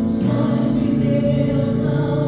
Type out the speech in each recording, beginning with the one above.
Sonhos de Deus são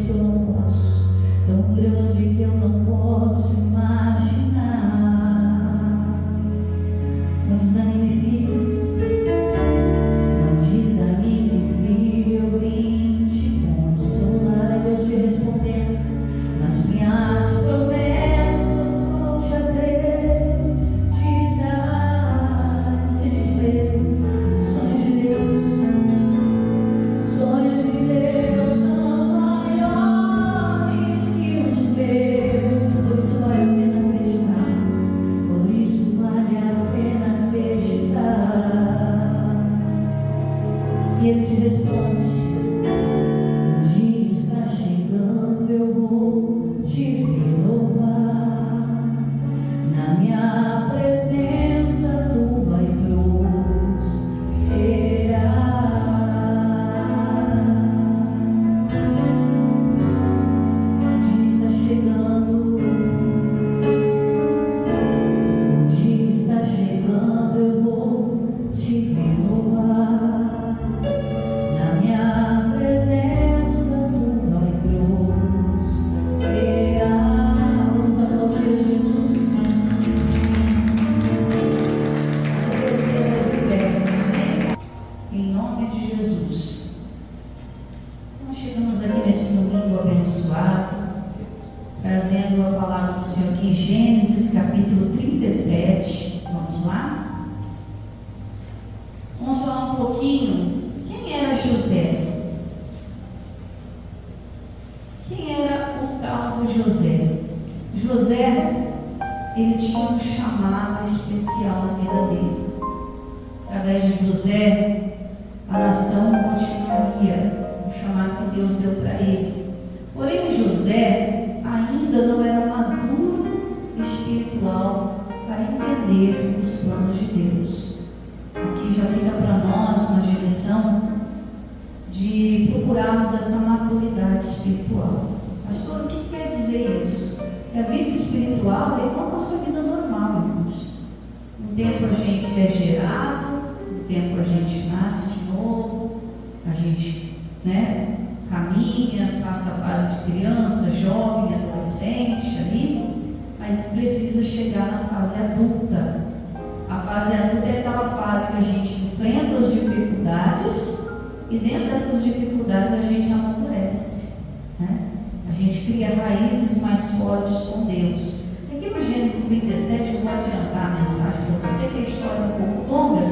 que eu não posso, tão grande que eu não posso imaginar. Não desanime, filho, não desanime, filho, eu vim te consolar. É Deus te respondendo nas minhas promessas, vou te acreditar. Se desespero, sonhos de Deus são maiores que os meus, por isso vale a pena acreditar, por isso vale a pena acreditar. E Ele te responde: o dia está chegando, eu vou te renovar, na minha presença tu vai prosperar. O dia está chegando, o dia está chegando, eu vou te renovar, na minha presença tu vai prosperar. Vamos aplaudir Jesus. Essa certeza de fé, amém? Em nome de Jesus. Nós chegamos aqui nesse domingo abençoado, trazendo a palavra do Senhor aqui em Gênesis capítulo 37. Vamos lá? Vamos falar um pouquinho. Quem era José? Quem era o tal do José? José, ele tinha um chamado especial na vida dele. Através de José, a nação continuaria o chamado que Deus deu para ele. Porém, José ainda não era maduro espiritual para entender os planos de Deus. Aqui já fica para nós uma direção de procurarmos essa maturidade espiritual. Pastor, o que quer dizer isso? Que a vida espiritual é igual a nossa vida normal, irmãos. Um tempo a gente é gerado, um tempo a gente nasce de novo, a gente, caminha, passa a fase de criança, jovem, adolescente ali, mas precisa chegar na fase adulta. A fase adulta é aquela fase que a gente enfrenta as dificuldades e dentro dessas dificuldades a gente amadurece, A gente cria raízes mais fortes com Deus. Aqui no Gênesis 37 eu vou adiantar a mensagem para você, que a história é um pouco longa.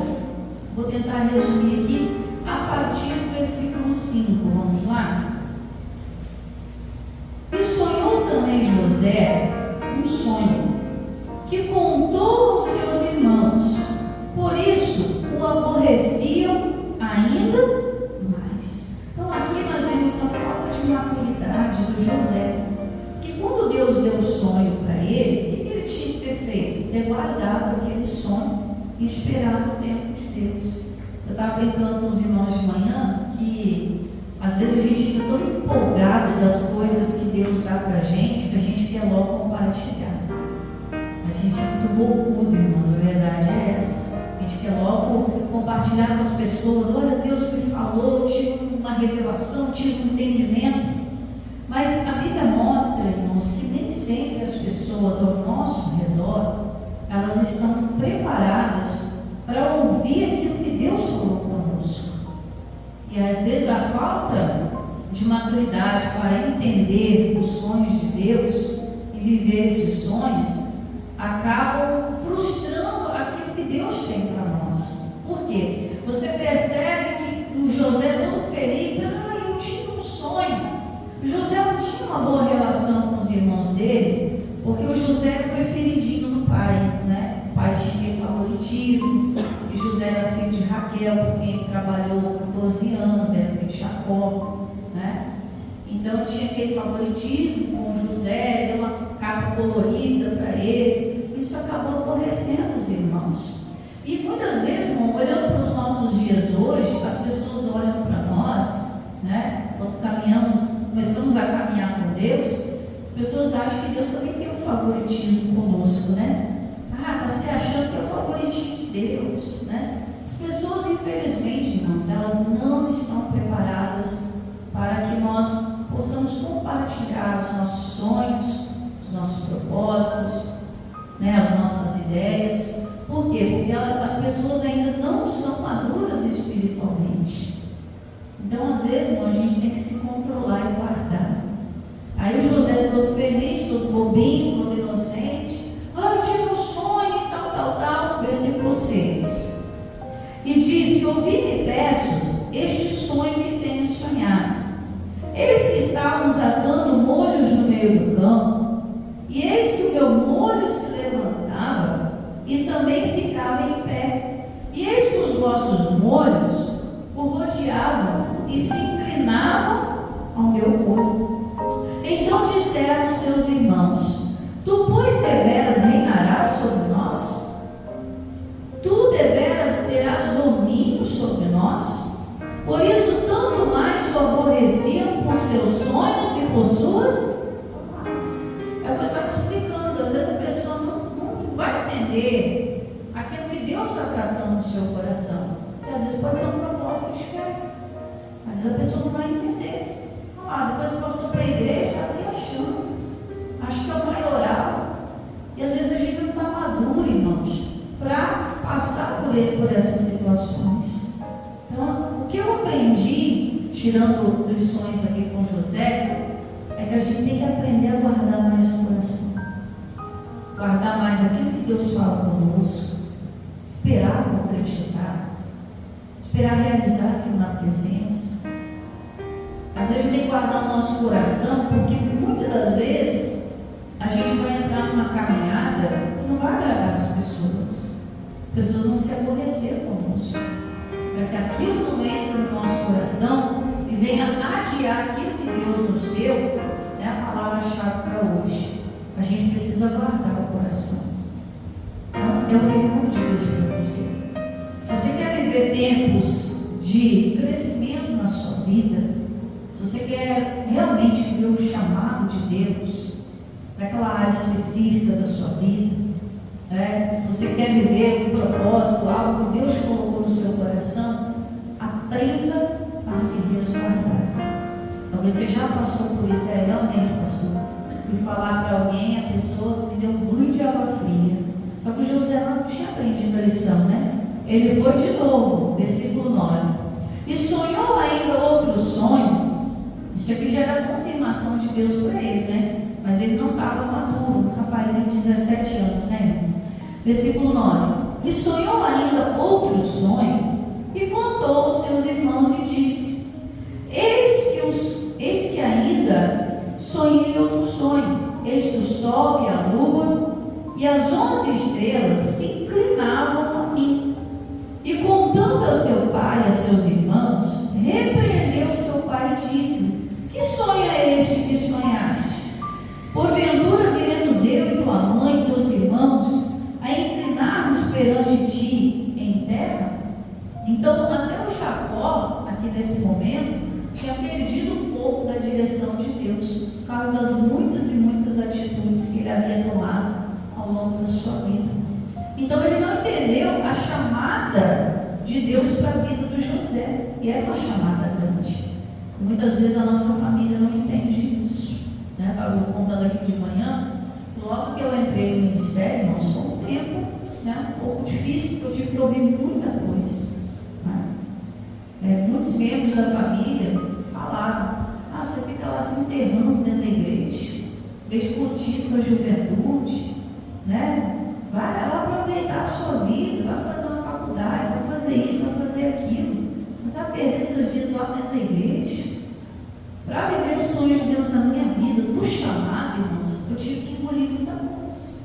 Vou tentar resumir aqui a partir do versículo 5. Vamos lá? E sonhou também José um sonho, que contou aos seus irmãos, por isso o aborreciam ainda mais. Então aqui nós vemos a falta de maturidade do José, que quando Deus deu o sonho para ele, o que ele tinha que ter feito? Ter guardado aquele sonho e esperado o tempo de Deus. Eu estava brincando com os irmãos de manhã que às vezes a gente fica tão empolgado das coisas que Deus dá para a gente que a gente quer logo compartilhar. A gente é muito bocudo, irmãos, a verdade é essa. A gente quer logo compartilhar com as pessoas: olha, Deus me falou, tive uma revelação, tive um entendimento. Mas a Bíblia mostra, irmãos, que nem sempre as pessoas ao nosso redor, elas estão preparadas para ouvir aquilo que Deus falou conosco. E às vezes a falta de maturidade para entender os sonhos de Deus e viver esses sonhos acabam frustrando aquilo que Deus tem para nós. Por quê? Você percebe que o José todo feliz, eu tinha um sonho. O José não tinha uma boa relação com os irmãos dele, porque o José era o preferidinho do pai, O pai tinha aquele favoritismo, e José era filho de Raquel, porque ele trabalhou 14 anos, era filho de Jacó, Então tinha aquele favoritismo com José, deu uma capa colorida para ele. Isso acabou aborrecendo os irmãos. E muitas vezes, irmão, olhando para os nossos dias hoje, as pessoas olham para nós, quando começamos a caminhar com Deus, as pessoas acham que Deus também tem um favoritismo conosco, está se achando que é o favoritismo de Deus, As pessoas, infelizmente, irmãos, elas não estão preparadas para que nós possamos compartilhar os nossos sonhos, os nossos propósitos, né, as nossas ideias. Por quê? Porque as pessoas ainda não são maduras espiritualmente. Então, às vezes, irmão, a gente tem que se controlar e guardar. Aí o José todo feliz, todo bobinho, todo inocente. Eu tive um sonho e tal. Versículo 6. E disse: ouvi-me, peço, este sonho que tenho sonhado. Eis que estávamos atando molhos no meio do campo, e eis que o meu molho se levantava e também ficava em pé. E eis que os vossos molhos o rodeavam e se inclinavam ao meu molho. Então disseram seus irmãos: tu, pois, deveras reinarás sobre nós? Tu deveras terás domínio sobre nós? Por isso, tanto mais o aborreciam por seus sonhos e por suas palavras. É o que eu estava explicando. Às vezes a pessoa não vai entender aquilo que Deus está tratando no seu coração. E às vezes pode ser um propósito de fé. Às vezes a pessoa não vai entender. Depois passou para a igreja, está se achando. Acho que é o maioral. E às vezes a gente não está maduro, irmãos, para passar por essas situações. Então, o que eu aprendi, tirando lições aqui com José, é que a gente tem que aprender a guardar mais o coração. Guardar mais aquilo que Deus fala conosco. Esperar concretizar. Esperar realizar aquilo na presença. Às vezes a gente tem que guardar o nosso coração, porque muitas das vezes a gente vai entrar numa caminhada que não vai agradar as pessoas. As pessoas vão se aborrecer conosco. Para que aquilo não entre no nosso coração e venha adiar aquilo que Deus nos deu, né, a palavra-chave para hoje. A gente precisa guardar o coração. Então, é o recado de Deus para você. Se você quer viver tempos de crescimento na sua vida, se você quer realmente viver o chamado de Deus para aquela área específica da sua vida, você quer viver um propósito, algo que Deus colocou no seu coração, aprenda a se resguardar. Talvez você já passou por isso, realmente, pastor. Fui falar para alguém, a pessoa me deu um banho de água fria. Só que o José não tinha aprendido a lição, né? Ele foi de novo, versículo 9. E sonhou ainda outro sonho. Isso aqui já era confirmação de Deus para ele, né? Mas ele não estava maduro, um rapazinho de 17 anos, né? Versículo 9. E sonhou ainda outro sonho, e contou aos seus irmãos e disse: Eis que ainda sonhei outro sonho. Eis que o sol e a lua e as 11 estrelas se inclinavam a mim. E contando a seu pai e a seus irmãos, repreendeu seu pai e disse: que sonho é este que sonhaste? Porventura diremos eu e tua mãe e teus irmãos a inclinar-nos perante ti em terra? Então, até o Jacó, aqui nesse momento, tinha perdido um pouco da direção de Deus, por causa das muitas e muitas atitudes que ele havia tomado ao longo da sua vida. Então, ele não entendeu a chamada de Deus para a vida do José, e era uma chamada grande. Muitas vezes a nossa família não entende isso. Estava contando aqui de manhã, logo que eu entrei no ministério, irmãos, foi um tempo um pouco difícil, porque eu tive que ouvir muita coisa. Muitos membros da família falaram: você fica lá se enterrando dentro da igreja, em vez de curtir sua juventude, vai lá aproveitar a sua vida, vai fazer uma faculdade, vai fazer isso, vai fazer aquilo. Mas vai perder seus dias lá dentro da igreja. Para viver os sonhos de Deus na minha vida, no chamado, irmãos, eu tive que engolir muita coisa.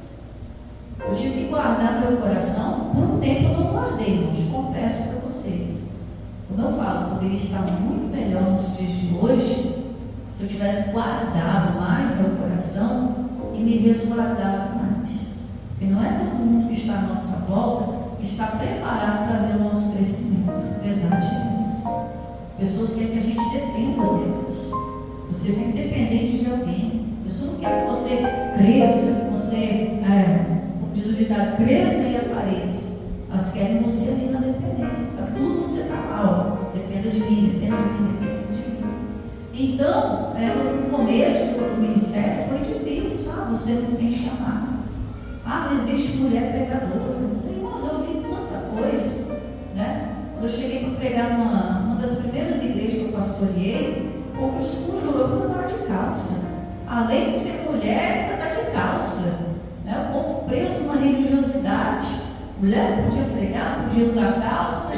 Eu tive que guardar meu coração. Por um tempo eu não guardei, irmãos, confesso para vocês. Quando eu falo, poderia estar muito melhor nos dias de hoje, se eu tivesse guardado mais meu coração e me resguardado mais. Porque não é todo mundo que está à nossa volta que está preparado para ver o nosso crescimento. Verdade é essa. As pessoas querem que a gente dependa delas. Você fica dependente de alguém. A pessoa não quer que você cresça, que você, como diz o ditado, cresça e apareça. Elas querem você ali na dependência. Para tudo você está lá, dependa de mim, dependa de mim, dependa de mim. Então, no começo do ministério foi difícil. Você não tem chamado. Não existe mulher pregadora. Irmãos, eu ouvi tanta coisa, né? Eu cheguei para pregar numa das primeiras igrejas que eu pastoreei, o povo jurou para andar de calça. Além de ser mulher, andar de calça, né? O povo preso numa religiosidade. Mulher não podia pregar, não podia usar calça.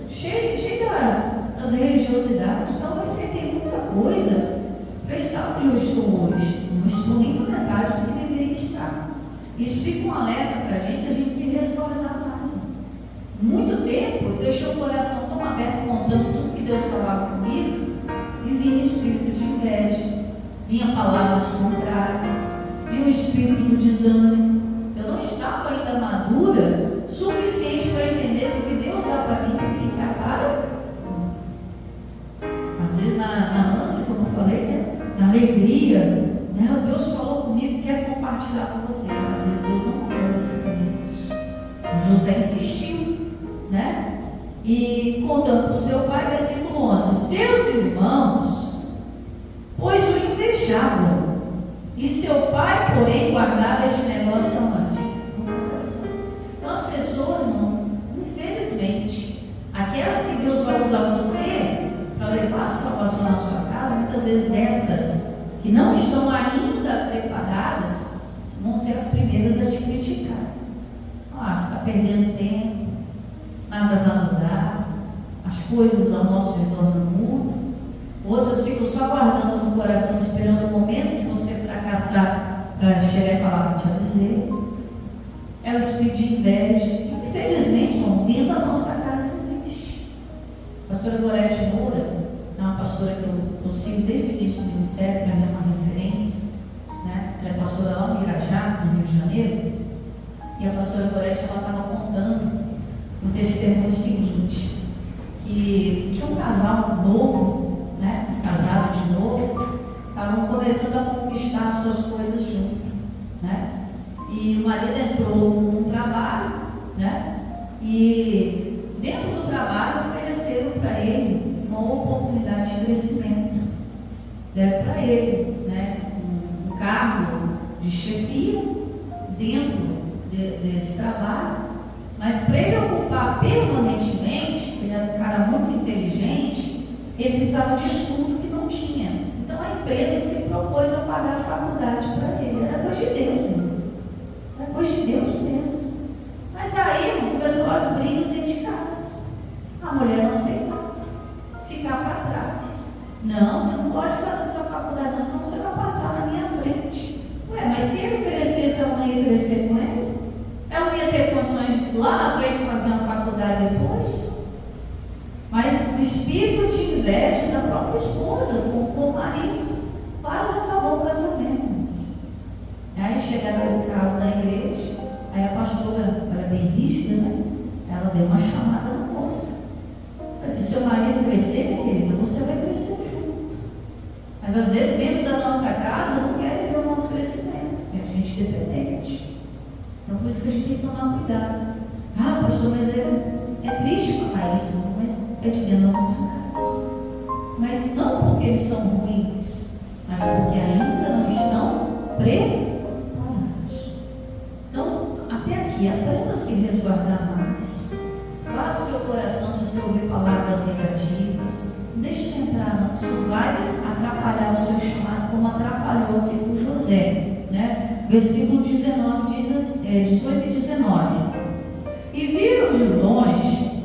Chega as religiosidades. Então eu enfrentei muita coisa para estar onde eu estou hoje. Não estou nem na metade do que deveria estar. Isso fica um alerta para a gente se resguardar mais. Muito tempo deixou o coração tão aberto, contando tudo que Deus falava comigo, e vinha espírito de inveja, vinha palavras contrárias, vinha o espírito do desânimo. Eu não estava ainda madura suficiente para entender que o que Deus dá para mim tem que ficar para. Às vezes na ânsia, como eu falei, né? Na alegria, né? Deus falou comigo, quer compartilhar com você. Às vezes Deus não quer você fazer isso. O José insistiu, né? E contando para o seu pai, versículo 11: seus irmãos, pois o invejavam, e seu pai, porém, guardava este negócio onde? No coração. Então as pessoas, irmão, infelizmente, aquelas que Deus vai usar você para levar a salvação na sua casa, muitas vezes essas que não estão ainda preparadas vão ser as primeiras a te criticar. Você está perdendo tempo, nada vai mudar, as coisas ao nosso redor não mudam. Outras ficam só guardando no coração, esperando o momento de você fracassar para chegar e falar: te avisei. É o espírito de inveja, que infelizmente, irmão, dentro da nossa casa existe. A pastora Gorete Moura é uma pastora que eu sigo desde o início do ministério, para mim é uma referência, né? Ela é pastora lá no Irajá, no Rio de Janeiro. E a pastora Gorete, ela estava contando um testemunho seguinte, que tinha um casal novo, né? Casado de novo, estavam começando a conquistar as suas coisas junto, né? E o marido entrou num trabalho, né? E dentro do trabalho ofereceram para ele uma oportunidade de crescimento. Deram para ele, né? Um cargo de chefia dentro desse trabalho, mas para ele ocupar permanentemente, ele era um cara muito inteligente, ele precisava de estudo que não tinha. Então a empresa se propôs a pagar a faculdade para ele. Era coisa de Deus, irmão. Era coisa de Deus mesmo. Mas aí começou as brigas dentro de casa. A mulher não aceitava ficar para trás. Não, você não pode fazer essa faculdade, não, senão você vai passar na minha frente. Mas se ele crescesse, ela não ia crescer com ele? Ela ia ter condições de lá na frente fazer uma faculdade depois? Mas o espírito de inveja da própria esposa com o marido quase acabou o casamento. Aí chegaram esse caso na igreja, aí a pastora, ela é bem rígida, né? Ela deu uma chamada na moça. Se seu marido crescer, minha querida, você vai crescer junto. Mas às vezes, membros da nossa casa não querem ver o nosso crescimento, é a gente dependente. Então por isso que a gente tem que tomar cuidado. Pastor, mas é triste falar isso, não, mas é de dentro da nossa casa. Mas não porque eles são ruins, mas porque ainda não estão preparados. Então, até aqui, aprenda a se resguardar mais. Guarde o seu coração se você ouvir palavras negativas. Não deixe isso entrar, não. Isso vai atrapalhar o seu chamado, como atrapalhou aqui com José, né? Versículo 19 diz, 18 e 19: e viram de longe,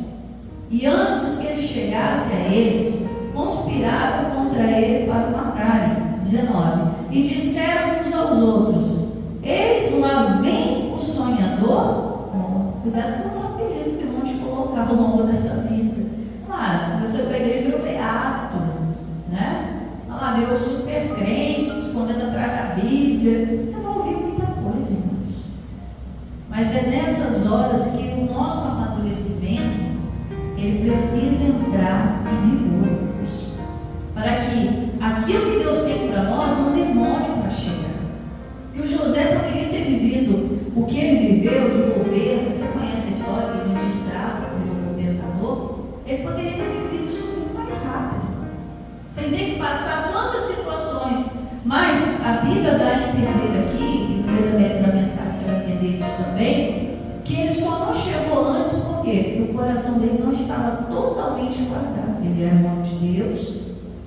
e antes que ele chegasse a eles, conspiraram contra ele para o matarem. 19: e disseram uns aos outros: eis lá vem o sonhador. Cuidado com os apelidos que vão te colocar ao longo dessa vida. Você vai para a igreja e virou beato, né? Virou super crente, escondendo atrás da Bíblia. Você vai ouvir muita coisa, irmãos. Mas é nessas horas que o nosso amadurecimento, ele precisa entrar em vigor, irmãos, para que aquilo que Deus tem para nós não demore para chegar. Que o José poderia ter vivido o que ele viveu de governo. Você conhece a história que ele destrava, ele governador. Ele poderia ter vivido isso muito mais rápido, sem ter que passar tanto tantas situações. Mas a Bíblia dá a entender aqui, e no meio da mensagem você vai entender isso também, que ele só não chegou antes, por quê? Porque o coração dele não estava totalmente guardado. Ele era irmão de Deus,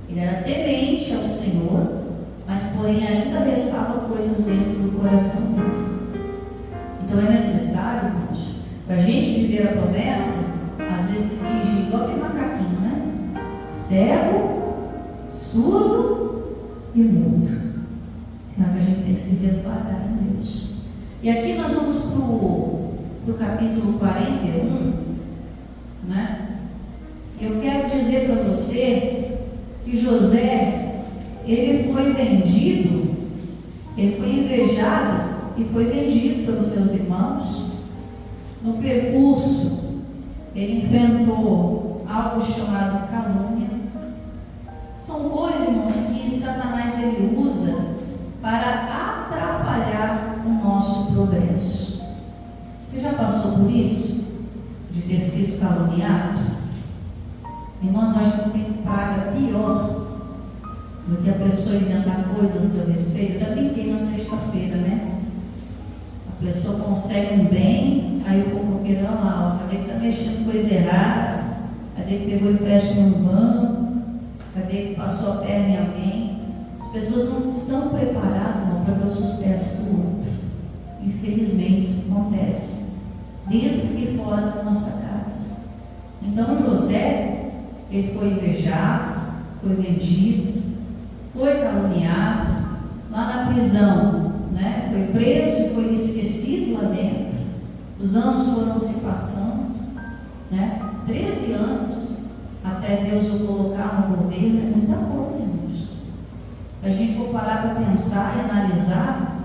ele era temente ao Senhor, mas porém ainda restavam coisas dentro do coração dele. Então é necessário, irmãos, para a gente viver a promessa, às vezes se finge igual aquele macaquinho, né? Cego, surdo e mudo. Então a gente tem que se resguardar em Deus. E aqui nós vamos para o capítulo 41, né? Eu quero dizer para você que José, ele foi vendido, ele foi invejado e foi vendido pelos seus irmãos. No percurso, ele enfrentou algo chamado calúnia. São coisas, irmãos, que Satanás ele usa para atrapalhar o nosso progresso. Você já passou por isso? De ter sido caluniado? Irmãos, eu acho que não tem praga pior do que a pessoa inventar coisas a seu respeito. Eu também fiquei na sexta-feira, né? A pessoa consegue um bem, aí o fofoqueiro lá, ó, cadê que está mexendo coisa errada? Cadê que pegou empréstimo no banco? Cadê que passou a perna em alguém? As pessoas não estão preparadas para ver o sucesso do outro. Infelizmente isso acontece dentro e fora da nossa casa. Então José, ele foi invejado, foi vendido, foi caluniado, lá na prisão, né? Foi preso e foi esquecido lá dentro. Os anos foram se passando, né? 13 anos até Deus o colocar no governo. É muita coisa, irmãos. Se a gente for parar para pensar e analisar,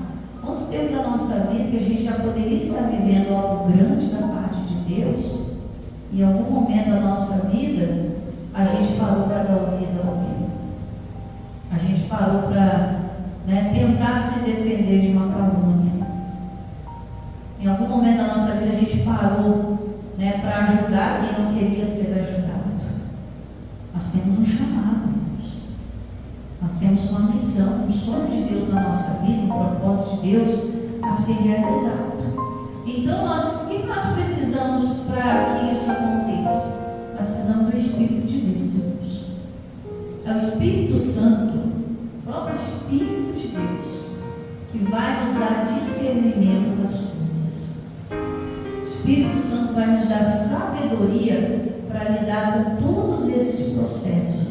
quanto tempo da nossa vida que a gente já poderia estar vivendo algo grande da parte de Deus, e em algum momento da nossa vida a gente parou para dar ouvido a alguém, a gente parou para, né, tentar se defender de uma calúnia. Em algum momento da nossa vida a gente parou, né, para ajudar quem não queria ser ajudado. Nós temos um chamado, irmãos. Nós temos uma missão, um sonho de Deus na nossa vida, um propósito de Deus a ser realizado. Então, o que nós precisamos para que isso aconteça? Nós precisamos do Espírito de Deus, irmãos. É o Espírito Santo, o próprio Espírito de Deus, que vai nos dar discernimento das coisas. O Espírito Santo vai nos dar sabedoria para lidar com todos esses processos.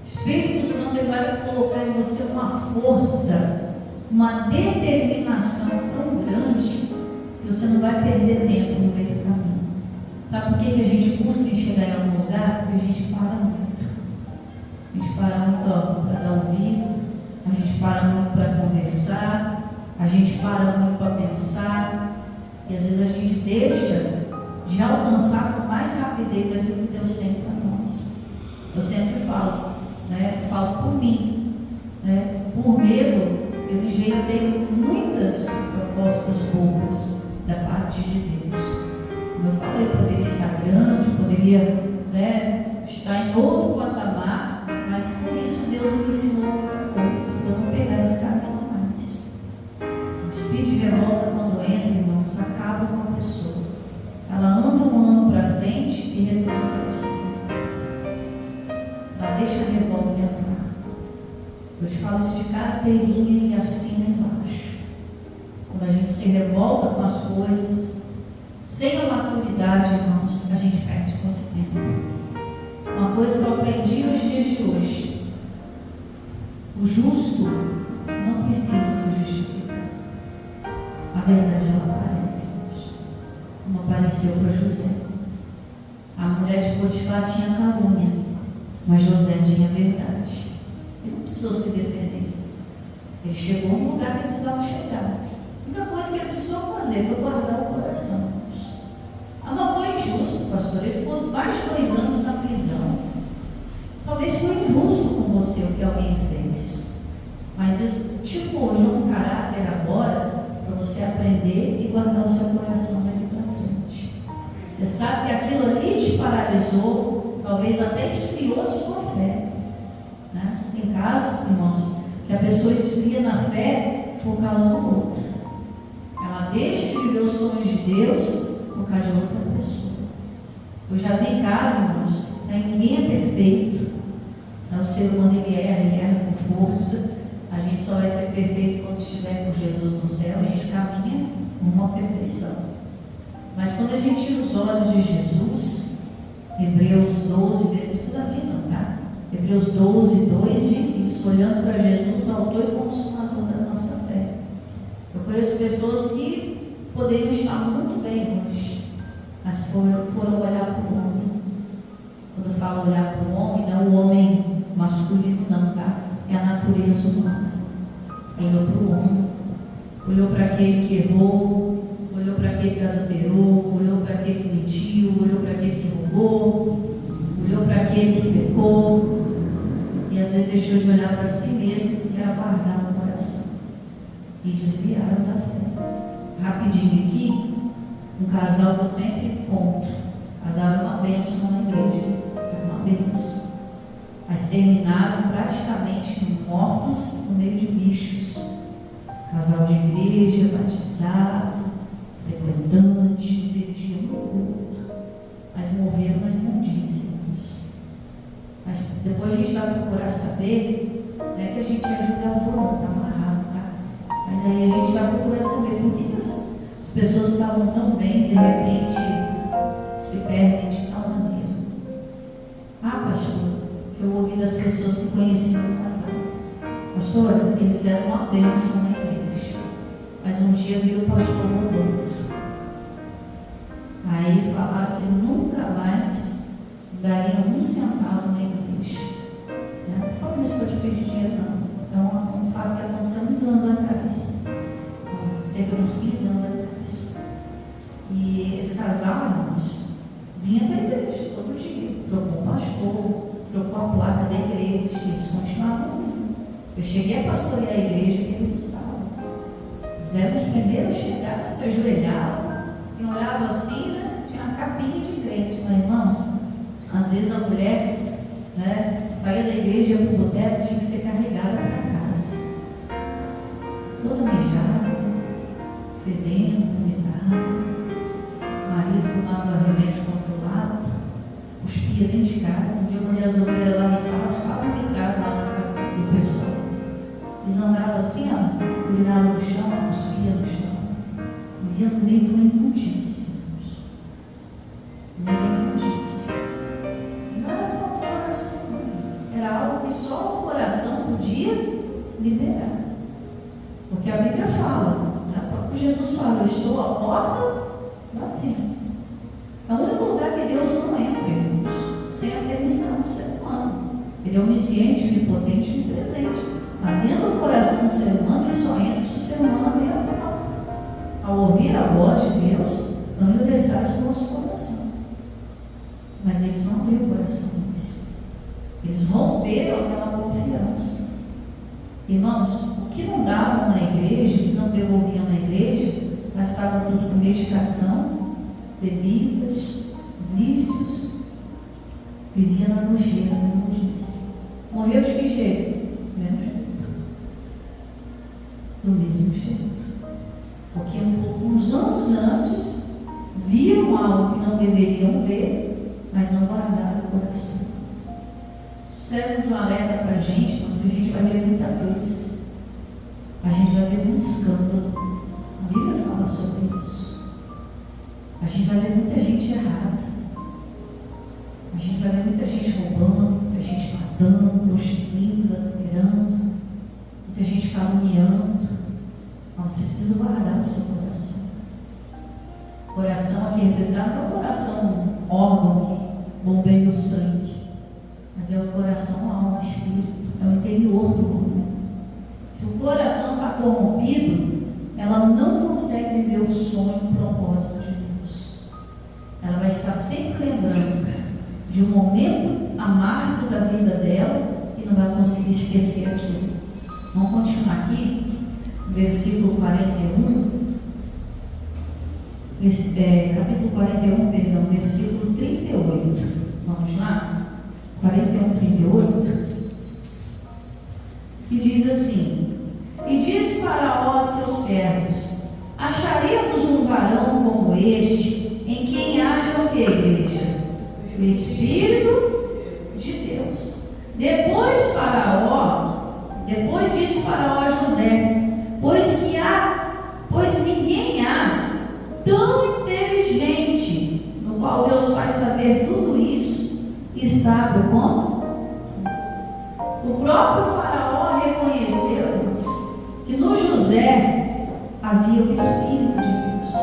O Espírito Santo ele vai colocar em você uma força, uma determinação tão grande que você não vai perder tempo no meio do caminho. Sabe por que a gente busca em chegar em algum lugar? Porque a gente para muito. A gente para muito para dar ouvido, a gente para muito para conversar, a gente para muito para pensar, e às vezes a gente deixa de alcançar com mais rapidez aquilo que Deus tem para nós. Eu sempre falo, né? Eu falo por mim, né? Por medo, eu rejeitei muitas propostas boas da parte de Deus. Como eu falei, poderia estar grande, poderia, né, estar em outro patamar, mas por isso Deus me ensinou outra coisa, para eu não pegar esse caminho mais. O espírito de revolta, quando entra, irmãos, acaba com a pessoa. Ela anda um ano para frente e retrocede. Ela deixa a revolta entrar. Eu te falo isso de carteirinha e assina embaixo. Quando a gente se revolta com as coisas, sem a maturidade, irmãos, a gente perde muito tempo. Uma coisa que eu aprendi nos dias de hoje: o justo não precisa se justificar. A verdade ela aparece, irmãos, como apareceu para José. A mulher de Potifar tinha calúnia, mas José tinha verdade. Ele não precisou se defender. Ele chegou a um lugar que ele precisava chegar. A única coisa que ele precisou fazer foi guardar o coração. Ah, mas foi injusto, pastor. Ele ficou mais de 2 anos na prisão. Talvez foi injusto com você o que alguém fez, mas isso te forjou um caráter agora para você aprender e guardar o seu coração daqui para frente. Você sabe que aquilo ali te paralisou, talvez até esfriou a sua fé, né? Tem casos, irmãos, que a pessoa esfria na fé por causa do outro. Ela deixa de viver os sonhos de Deus por causa de outra pessoa. Eu já vi casos, irmãos, que ninguém é perfeito. O ser humano ele erra com força. A gente só vai ser perfeito quando estiver com Jesus no céu. A gente caminha numa perfeição. Mas quando a gente tira os olhos de Jesus, Hebreus 12, não precisa vir não, tá? Hebreus 12, 2 diz isso: olhando para Jesus, autor e consumador da nossa fé. Eu conheço pessoas que poderiam estar muito bem hoje, mas foram olhar para o homem. Quando eu falo olhar para o homem, não é o homem masculino não, tá? É a natureza humana. Olhou para o homem, olhou para aquele que errou, olhou para aquele que adulterou, olhou para aquele que mentiu, olhou para aquele que roubou, olhou para aquele que pecou, e às vezes deixou de olhar para si mesmo, porque era guardar no coração, e desviaram da fé. Rapidinho aqui, um casal que eu sempre conto, casal era uma bênção na igreja, era uma bênção, mas terminaram praticamente mortos no meio de bichos. Casal de igreja, batizado, frequentante, perdiam o culto, mas morreram na imundícia. Mas depois a gente vai procurar saber, não é que a gente é julgador, não, está amarrado, tá? Mas aí a gente vai procurar saber por que as pessoas estavam tão bem, de repente se perdem de tal maneira. Ah, pastor, eu ouvi das pessoas que conheciam o casal. Pastor, eles eram uma bênção na igreja, mas um dia viu o pastor mudando. Aí falaram que nunca mais dariam um centavo na igreja. Não falo isso para te pedir dinheiro, não. É um fato que aconteceu muitos anos atrás, cerca de uns 15 anos atrás. E esse casal, irmãos, vinha para a igreja todo dia, trocou o pastor, trocou a placa da igreja, eles continuavam indo. Eu cheguei a pastorear a igreja que eles estavam. Eles eram os primeiros a chegar, se ajoelhavam e olhavam assim, né? Tinha uma capinha de crente, mas irmãos, às vezes a mulher, né, saía da igreja e ia para o boteco, tinha que ser carregada para casa, toda mijada, fedendo, vomitando. O marido tomava remédio controlado, cuspia dentro de casa. Um dia eu mandei as ovelhas lá limpar, elas ficavam ligadas lá na casa do pessoal. Eles andavam assim, ó, olhavam no chão, cuspiam no chão, viviam no meio de uma imundícia. Não era falta de oração, era algo que só o coração podia liberar. Porque a Bíblia fala, né? Jesus fala: eu estou à porta batendo. É o único lugar que Deus não entra, irmãos, sem a permissão do ser humano. Ele é onisciente, onipotente e onipresente. Mas dentro do coração do ser humano, ele só entra se o ser humano abrir a porta. Ao ouvir a voz de Deus, não endureceis o nosso coração. Mas eles não abriram o coração deles. Eles romperam aquela confiança. Irmãos, o que não davam na igreja, o que não devolviam na igreja, gastavam tudo com medicação, bebidas, vícios, vivia na nojeira, como disse. Morreu de que jeito? Do mesmo jeito. Do mesmo jeito. Porque uns anos antes viram algo que não deveriam ver, mas não guardaram o coração. Serve um alerta para a gente, mas a gente vai ver muita coisa. A gente vai ver muito escândalo. A Bíblia fala sobre isso. A gente vai ver muita gente errada. A gente vai ver muita gente roubando, muita gente matando, prostituindo, adulterando, muita gente caluniando. Mas você precisa guardar o seu coração. Coração aqui representado não é o coração, um órgão que bombeia o sangue, mas é o coração, a alma, o espírito, é o interior do homem. Se o coração está corrompido, ela não consegue viver o sonho e o propósito de Deus. Ela vai estar sempre lembrando de um momento amargo da vida dela e não vai conseguir esquecer aquilo. Vamos continuar aqui, versículo 41, capítulo 41, perdão, versículo 38. Vamos lá? 41, 38. que diz assim: e diz Faraó a seus servos: acharíamos um varão como este, em quem haja o que, igreja? O Espírito de Deus. Depois disse Faraó a José: pois ninguém há tão inteligente, no qual Deus faz saber tudo isso, e sabe como? O próprio Faraó reconheceu que no José havia o Espírito de Deus,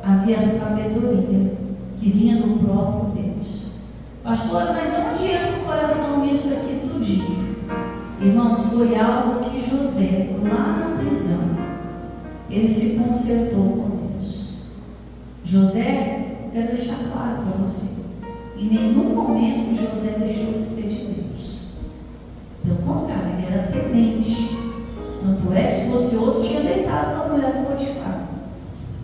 havia sabedoria que vinha do próprio Deus. Pastora, mas onde entra o coração nisso aqui todo dia? Irmãos, foi algo que José, lá na prisão, ele se consertou com Deus. José, quero deixar claro para você, em nenhum momento José deixou de ser de Deus. Pelo contrário, ele era temente. Tanto é que se fosse outro, tinha deitado com a mulher do Potifar,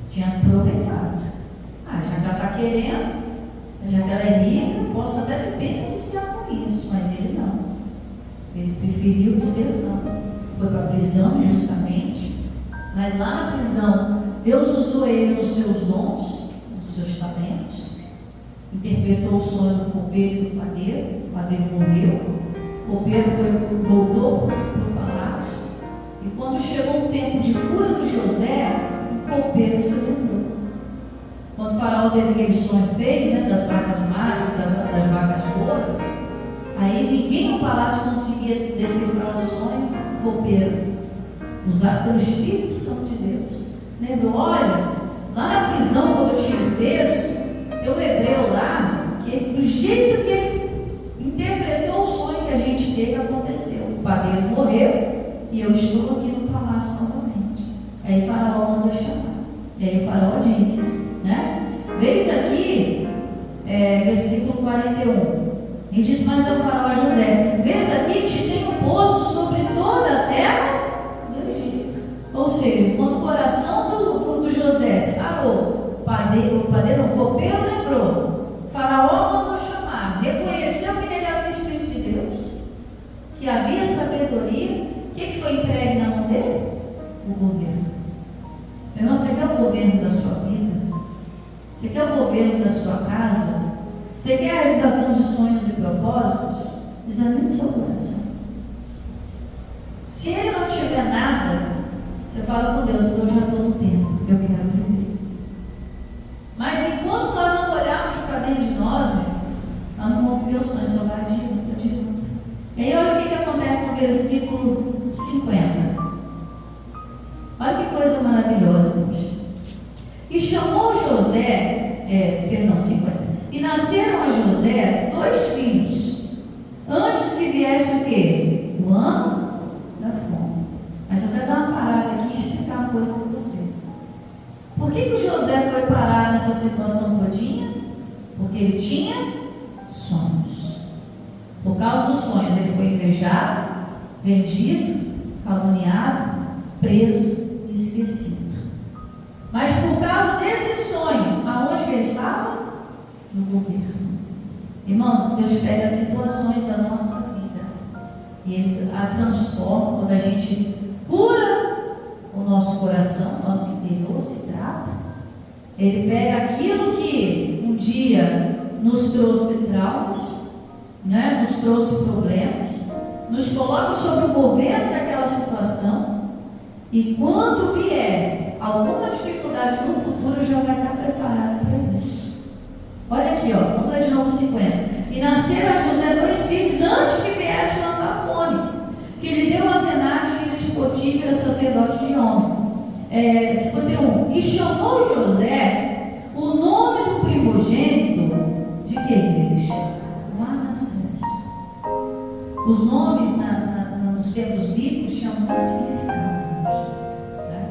tinha aproveitado. Já que ela está querendo, já que ela é rica, posso até me beneficiar com isso, mas ele não. Ele preferiu dizer não. Foi para a prisão injustamente, mas lá na prisão Deus usou ele nos seus dons, nos seus talentos. Interpretou o sonho do copeiro e do padeiro. O padeiro morreu, o copeiro voltou para o palácio, e quando chegou o tempo de cura do José, o copeiro se lembrou. Quando o Faraó teve aquele sonho feio, né, das vacas magras, das vacas gordas, aí ninguém no palácio conseguia decifrar o sonho. O copeiro, usado pelo Espírito Santo de Deus, lembrou: olha, lá na prisão, quando eu tinha preso, eu hebreu lá, que do jeito que ele interpretou o sonho que a gente teve, aconteceu. O padeiro morreu e eu estou aqui no palácio novamente. Aí Faraó mandou chamar. E aí o Faraó disse, né? Vês aqui, versículo 41. Ele disse mais ao Faraó José: vês aqui, te tenho posto sobre toda a terra do Egito. Ou seja, quando o coração do José sarou, o copeiro lembrou, Faraó mandou chamar, reconheceu que ele era o Espírito de Deus, que havia sabedoria. O que foi entregue na mão dele? O governo. Meu irmão, você quer o governo da sua vida? Você quer o governo da sua casa? Você quer a realização de sonhos e propósitos? Examine seu coração. Se ele não tiver nada, você fala com Deus: eu já estou no tempo, eu quero viver. Mas enquanto nós não olharmos para dentro de nós, nós não vamos ver o sonho, só vai adiante. E aí olha o que acontece no versículo 50. Olha que coisa maravilhosa, irmãos. E chamou José, 50. E nasceram a José 2 filhos, antes que viesse o quê? O ano da fome. Mas eu quero dar uma parada aqui e explicar uma coisa para você. Por que o José foi parar nessa situação todinha? Porque ele tinha sonhos. Por causa dos sonhos, ele foi invejado, vendido, caluniado, preso e esquecido. Mas por causa desse sonho, aonde que ele estava? No governo. Irmãos, Deus pega as situações da nossa vida e Ele a transforma. Quando a gente cura o nosso coração, o nosso interior se trata, Ele pega aquilo que um dia nos trouxe traumas, né? Nos trouxe problemas, nos coloca sobre o governo daquela situação, e quando vier alguma dificuldade no futuro, já vai estar preparado para isso. Olha aqui, vamos ler de novo 50. E nasceram a José 2 filhos antes que viesse o ano da fome, que lhe deu a Asenate, filha de Potífera, sacerdote de On. 51. E chamou José o nome do primogênito de que igreja? Manassés. Os nomes nos tempos bíblicos tinham muito significado. Né?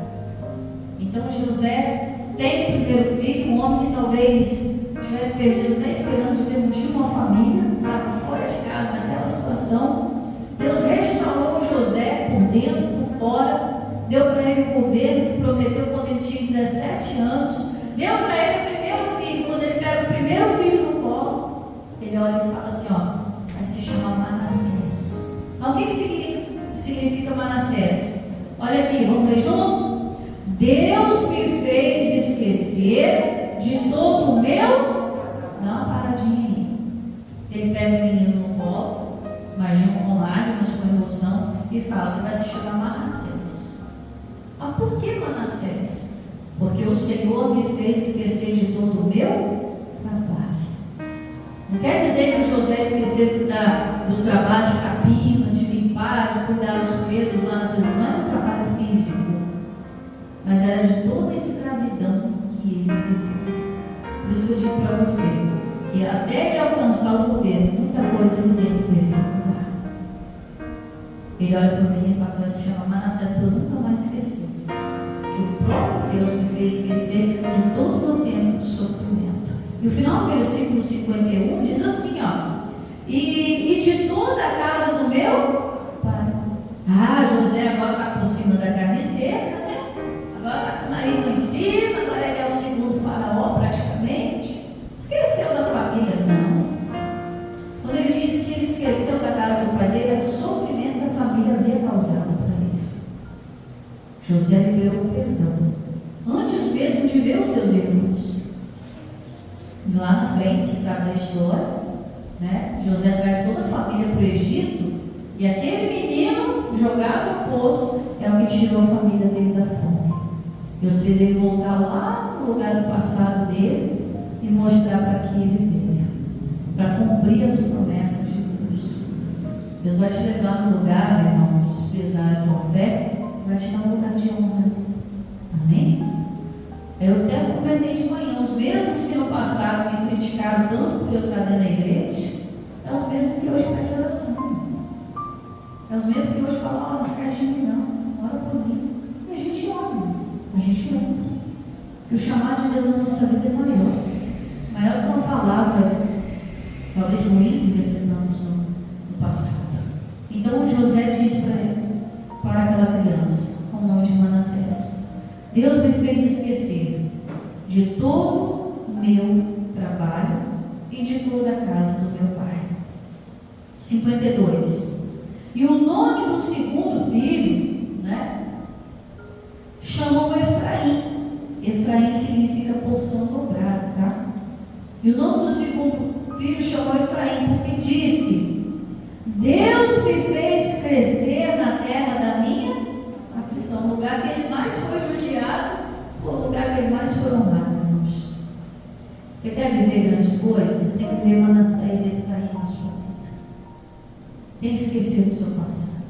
Então José tem o primeiro filho, um homem que talvez tivesse perdido até a esperança de ter uma família, estava fora de casa naquela situação. Deus restaurou José por dentro, por fora, deu para ele o governo que prometeu quando ele tinha 17 anos, deu para ele o primeiro filho. Quando ele pega o primeiro filho no colo, ele olha e fala assim: vai se chamar Manassés. O que significa Manassés? Olha aqui, vamos ler junto? Deus me fez esquecer de todo o meu. Dá uma paradinha aí. Ele pega o menino no colo, imagina com lágrimas, com emoção, e fala: você vai se chamar Manassés. Mas por que Manassés? Porque o Senhor me fez esquecer de todo o meu trabalho. Não quer dizer que o José esquecesse do trabalho de capina, de limpar, de cuidar dos coelhos lá na prisão. Não era um trabalho físico, mas era de toda a escravidão que ele viveu. Por isso que eu digo para você, que até ele alcançar o poder, muita coisa ali dentro teve que mudar. Ele olha para o menino e fala: você vai se chamar Manassés, porque eu nunca mais esqueci. Que o próprio Deus me fez esquecer de todo o meu tempo de sofrimento. E o final do versículo 51 diz assim, ó: e de toda a casa do meu pai. José agora está por cima da carne seca, né? Agora está com o nariz lá em cima, agora ele é o segundo faraó praticamente. Esqueceu da família? Não. Quando ele diz que ele esqueceu da casa do pai dele, era o sofrimento que a família havia causado para ele. José liberou o perdão antes mesmo de ver os seus irmãos. Lá na frente, se sabe da história, né? José traz toda a família para o Egito, e aquele menino jogado no poço é o que tirou a família dele da fome. Deus fez ele voltar lá no lugar do passado dele e mostrar para que ele veio, para cumprir as promessas de Deus. Deus vai te levar no lugar, meu irmão, de desprezar a tua fé, vai te dar um lugar de honra. Amém? Eu até comentei de manhã: os mesmos que no passado me criticaram tanto por eu estar dentro da igreja, é os mesmos que hoje pedem oração. É os mesmos que hoje falam: olha, não esquece de mim não, ora por mim. E a gente ora, a gente lembra que o chamado de Deus na nossa vida é maior que uma palavra, talvez ruim, que recebemos no passado. Então José diz para aquela criança, com o nome de Manassés: Deus me fez esquecer de todo o meu trabalho e de toda a casa do meu pai. 52. E o nome do segundo filho, né, chamou Efraim. Efraim significa porção dobrada, tá? E o nome do segundo filho chamou Efraim porque disse: Deus me fez crescer na terra da minha aflição. O lugar que ele mais foi judiado foi o lugar que ele mais foi honrado, irmãos. Você quer viver grandes coisas? Você tem que viver Manassés e Efraim na sua vida. Tem que esquecer do seu passado.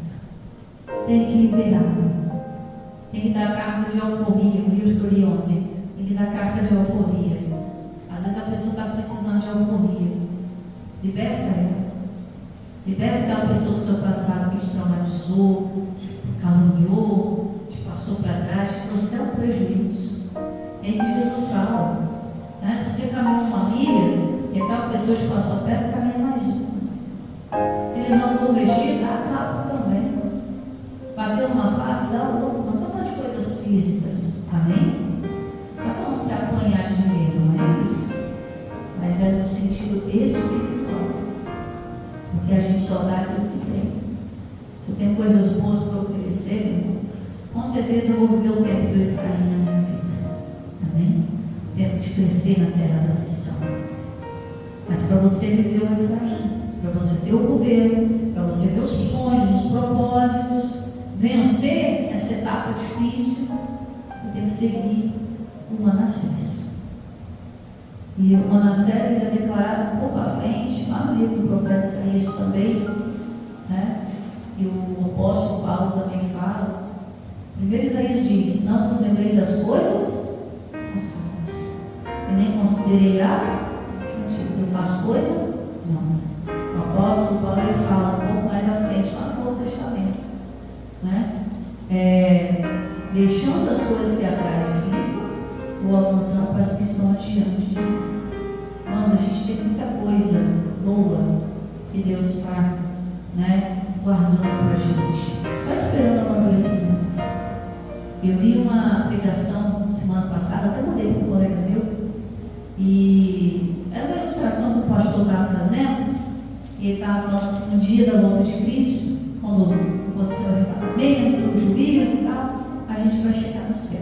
Tem que liberar. Tem que dar carta de alforria. O livro que eu li ontem. Tem que dar carta de alforria. Às vezes a pessoa está precisando de alforria. Liberta ela. Liberta aquela pessoa do seu passado que te traumatizou, te caluniou, te passou para trás, te trouxe até um prejuízo. É aí que Jesus fala, né? Se você caminha uma milha e aquela pessoa te passou perto, caminha mais uma. Se ele não for vestir, dá a capa também. Bateu numa face, dá outra. Não estou falando de coisas físicas, amém? Não está falando de se apanhar de ninguém, não é isso? Mas é no sentido espiritual. Porque a gente só dá aquilo que tem. Se eu tenho coisas boas para oferecer, irmão, com certeza eu vou viver o tempo do Efraim na minha vida. Amém? O tempo de crescer na terra da aflição. Mas para você viver o Efraim, para você ter o governo, para você ter os sonhos, os propósitos, vencer essa etapa difícil, você tem que seguir o Manassés. E o Manassés ele é declarado um pouco à frente, lá no livro do profeta Isaías também, né? E o apóstolo Paulo também fala. Primeiro Isaías diz: não vos lembrei das coisas passadas, e nem considerei as antigas. Eu faço coisa? Não. O apóstolo Paulo ele fala um pouco mais à frente, lá no Novo Testamento, né? Deixando as coisas que atrás ficam, ou avançando para as que estão adiante de mim. Nossa, a gente tem muita coisa boa que Deus está, né, guardando para a gente, só esperando o amadurecimento. Eu vi uma pregação semana passada, até mandei para um colega meu, e era uma ilustração que o pastor estava fazendo, e ele estava falando que no dia da volta de Cristo, quando o acontecer o arrebatamento, o juízo e tal, a gente vai chegar no céu.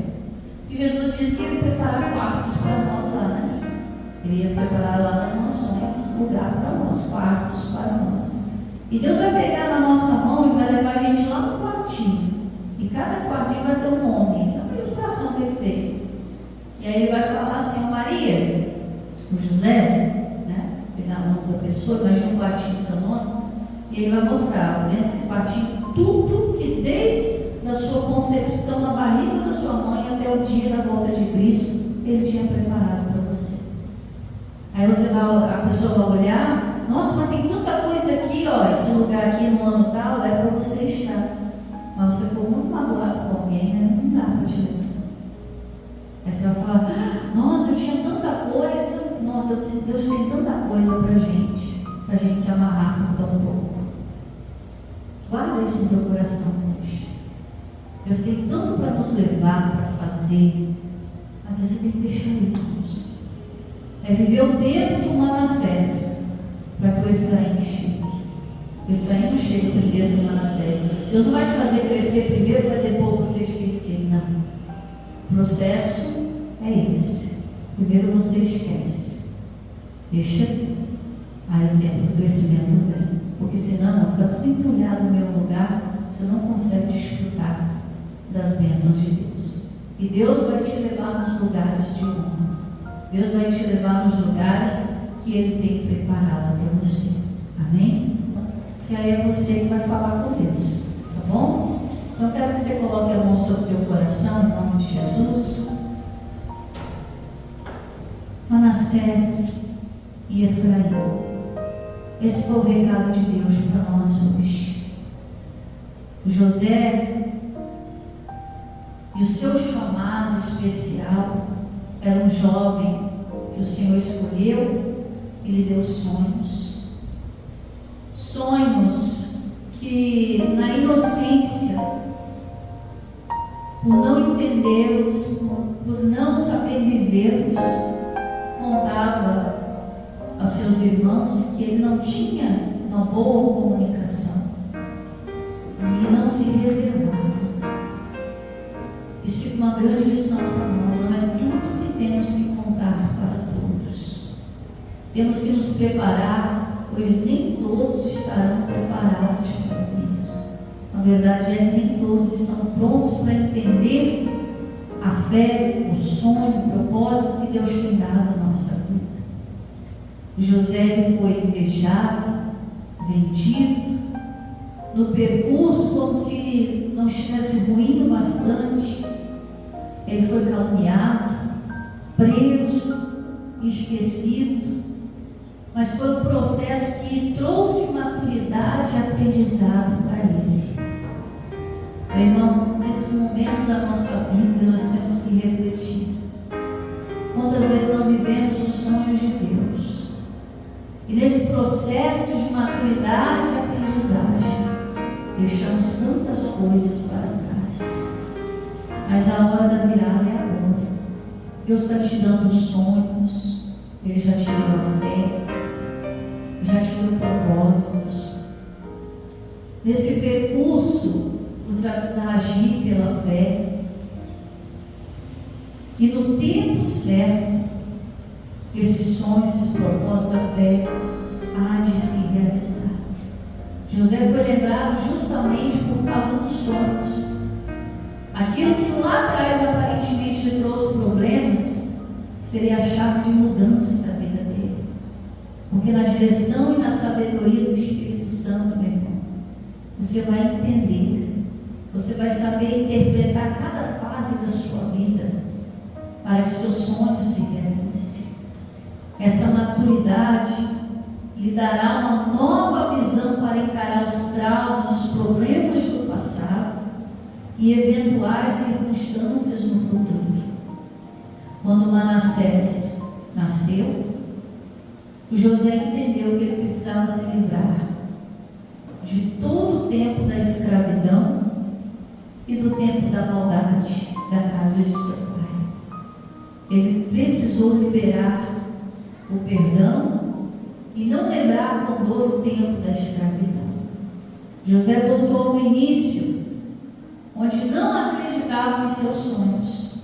E Jesus disse que ele ia preparar quartos para nós lá, né? Ele ia preparar lá nas mansões lugar para nós, quartos para nós. E Deus vai pegar na nossa mão e vai levar a gente lá no quartinho. E cada quartinho vai ter um nome, a ilustração que ele fez. E aí ele vai falar assim: Maria, o José, né? Pegar o nome da pessoa, imagina um quartinho do seu nome, e ele vai mostrar dentro desse quartinho tudo que desde a sua concepção na barriga da sua mãe até o dia da volta de Cristo, ele tinha preparado para você. Aí a pessoa vai olhar: nossa, mas tem tanta coisa aqui, ó, esse lugar aqui no ano tal é para você estar. Mas você ficou muito magoado com alguém, né? Não dá para te lembrar. Aí você vai falar: nossa, eu tinha tanta coisa. Nossa, Deus tem tanta coisa para gente se amarrar por tão pouco. Guarda isso no teu coração hoje. Deus tem tanto para nos levar, para fazer. Às vezes você tem que deixar irmãos. É viver o tempo do Manassés para que o Efraim chegue. O Efraim não chega primeiro do Manassés. Deus não vai te fazer crescer primeiro para depois você esquecer, não. O processo é esse. Primeiro você esquece. Deixa. Aí o tempo do crescimento vem. Porque senão fica tudo entulhado no meu lugar. Você não consegue desfrutar das bênçãos de Deus. E Deus vai te levar nos lugares de honra. Deus vai te levar nos lugares que Ele tem preparado para você. Amém? Que aí é você que vai falar com Deus. Tá bom? Então eu quero que você coloque a mão sobre o teu coração, em nome de Jesus. Manassés e Efraim. Esse foi o recado de Deus para nós hoje. O José e o seu chamado especial era um jovem que o Senhor escolheu e lhe deu sonhos. Sonhos que, na inocência, por não entendê-los, por não saber vivê-los, contava aos seus irmãos que ele não tinha uma boa comunicação e não se reservava. Isso é uma grande lição para nós. Não é tudo que temos que contar para todos. Temos que nos preparar, pois nem todos estarão preparados para ouvir. A verdade é que nem todos estão prontos para entender a fé, o sonho, o propósito que Deus tem dado à nossa vida. O José foi invejado, vendido, no percurso, como se não estivesse ruindo bastante. Ele foi caluniado, preso, esquecido, mas foi um processo que trouxe maturidade e aprendizado para ele. Meu irmão, nesses momentos da nossa vida nós temos que refletir. Quantas vezes não vivemos os sonhos de Deus? E nesse processo de maturidade e aprendizagem, deixamos tantas coisas para trás. Mas a hora da virada é agora. Deus está te dando sonhos, Ele já te deu a fé, já te deu propósitos. Nesse percurso, você vai precisar agir pela fé. E no tempo certo, esses sonhos, esses propósitos, a fé há de se realizar. José foi lembrado justamente por causa dos sonhos. Aquilo que lá atrás aparentemente lhe trouxe problemas seria a chave de mudança da vida dele. Porque na direção e na sabedoria do Espírito Santo, meu irmão, você vai entender, você vai saber interpretar cada fase da sua vida para que seus sonhos se realizem. Essa maturidade lhe dará uma nova visão para encarar os traumas, os problemas do passado e eventuais circunstâncias no futuro. Quando Manassés nasceu, o José entendeu que ele precisava se livrar de todo o tempo da escravidão e do tempo da maldade da casa de seu pai. Ele precisou liberar o perdão e não lembrar com dor o tempo da escravidão. José voltou ao início, onde não acreditava em seus sonhos,